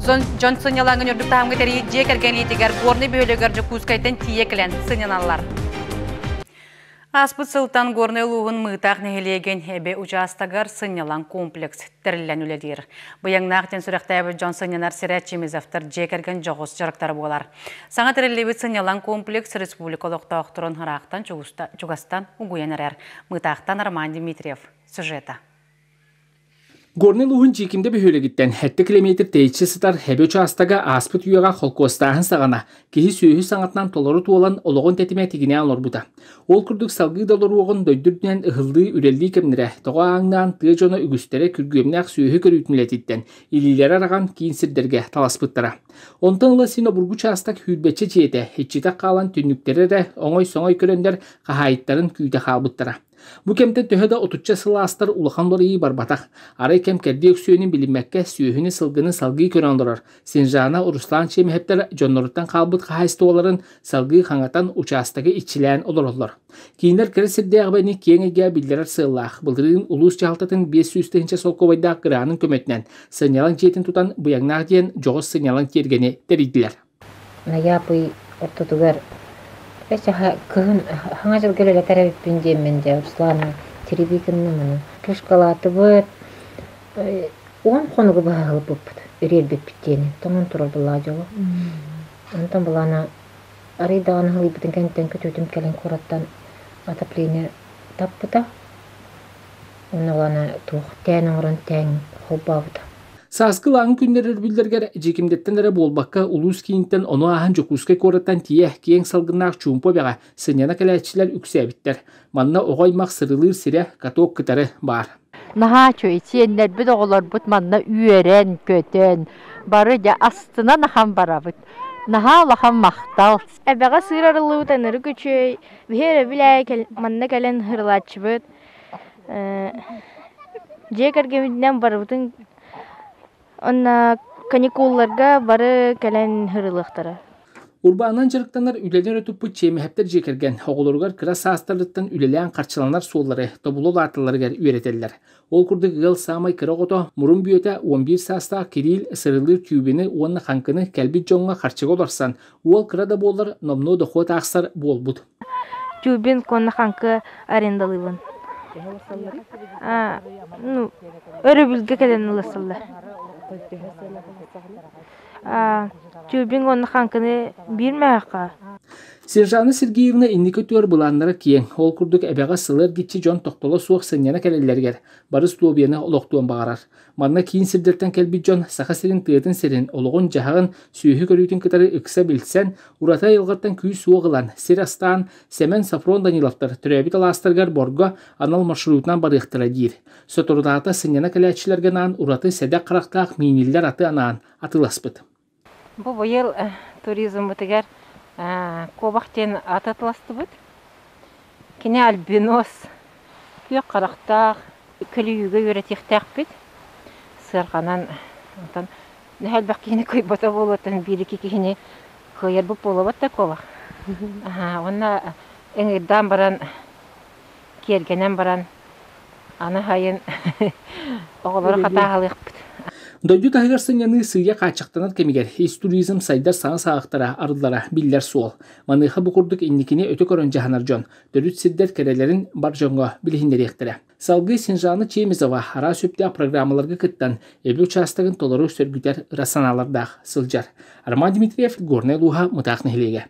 Жон сынялаңын үрдік тағымғы тәрі жекерген етігер горны бөлігер жүкускайтын тиекілен сыняналар. Аспыт сылтан горны луғын мұйтақ нәхелеген әбе участагар сынялан комплекс тірілен үлелер. Бұяң нақтен сүріқтәбі жон сынянар сірәтчеміз автор жекерген жоғыз жарықтар болар. Саңа тірілебі сынялан комплекс республикалық тауқтырын ғырақтан Чугастан ұғуянарар. Мұйтақтан Арман Дмитриев. Сюжета. Горны луғын жекімді бөхөлігіттен 7 километр тейчі сытар әбе участага аспыт үйеға қолқостағын сағана, кехі сөйі саңатынан толары туолан олығын тәтіме тегіне алыр бұда. Ол күрдік салғы долар оғын дөйдірдінен ұғылды үрелді кемнірі, тоға аңнан тұғы жоны үгістері күргөмнәқ сөйі көрүйтінлететтен, илилер араған кейін сірдерге таласпыттара. Онтанлы сино бұрғы частак хүрбетче жейді, хетчетақ қалан түнніктері де оңой-соңой көрендер қағайыттарын күйді қалбыттара. Бу кемтен төһөдө отучча сылаастар улаханлар ии барбатах. Арай кем кердиек сүйөнүн билинмекке сүйөһүнү сылгыны салгыы көрөндөрөр. Синжана Руслан Чемихептер жонноруттан калбыт хайстуоларын салгыы хаңатан участагы ичилен олорлор. Кийинер кересирдеагбени кеңеге билдерер сыллах. Былдырын улус жалтатын 500-тынча солковайда кыраанын көмөтүнөн сынялан жетин тутан буяңнак диен жогос сынялан кергени теридилер. Наяпый ортотугар кыһын хаңа жыл келеле тарабиппин жеммен же Руслан теребикиннин кышкалаты быт 10 конугу багылып буппут үрелбет биттени томон турар була жолу онтон булана арыйдаган хылыбытын кенттен көтөтүм келен кураттан отопление таппыта онна булана тух тәнин орын тәң хоббабыта. Саскылаңын күндерер билдергер жекимдеттенлері болбаққа улус кейінттен оны ахан жокускай кораттан тие кең салғынақ чумпо беға сыняна кәләтчілер үксәбіттер. Манна оғаймақ сырылыр сире каток кытары бар. Наха чөй сиеннер бүд оғылар бұд манна үйерен көтен бары да астына нахан барабыд. Наха олахан мақтал. Әбәға сыр арылығы таныры көчөй, бігері біләй манна кәлен хырлатчы бұд. Жекергемеден барыбытын Онна каникулларга бары кәлән хырылықтары. Урбанан жарықтанар үлелер өтіппі чемехептер жекерген, оғылырғар кыра састарлыттан үлелеян қарчыланар соллары, тобулол атыларығар үйретелер. Ол күрді ғыл самай кыра ғото, мұрын бүйеті 11 саста Кирилл сырылыр күйбені онна қанқыны кәлбет жоңға қарчығы оларсан. Ол кырада болар номно дохуат ақсар бол бұд. Күйбен конна қанқы арендалывын. Өрі білге кәлен ұлысылды. Тюбинг он ханканы бирмәкка. Сержана Сергеевна инники төр буланнары киен. Ол күрдік әбәға сылыр гитчи жон тоқтолы суық сынняна кәлелергер. Барыс туобияны олоқтуан бағарар. Манна кейін сирдерттен кәлбит жон сақа сирин тыытын сирин олығын жағын сүйігі көрүйтін кытары ықса білсен, урата елғаттан күй суығылан, сир астан, Семен Сафрон Даниловтар түрәбит аластыргар борго анал маршрутынан барықтыра дейір. Сотордағыта сынняна кәләтчілерген аан ураты сәдәк қарақтақ мейнелер аты анаан атыласпыт. Бұл бұйыл туризм бұтығар кобақтен ататыласты бұд. Кене альбинос, күйек қарақтақ, көлігі өретектәк бұд. Сырғанан, нәхәлбәк кені көй бота болуатын, бірікі кені көйер бұп болу бәтті кобақ. Онна әңірдан баран, кергенен баран, аны хайын оғылары қатағылық бұд. Дойду тағығар сыняны сыйя қачықтанат кемегер, ес туризм сайдар саңа сағықтара, арылдара, биллер суол. Маныға бұқырдық инникіне өті көрін жағанар жон. Дөріт сиддер кәрелерін бар жонға білігіндер ектірі. Салғы Синжаны Чемизова ара сөпте программаларға кыттан, әбі участығын толары сөргітер расаналардақ сылжар. Арман Дмитриев, Горный Луға, Мұтақ Нәхілеге.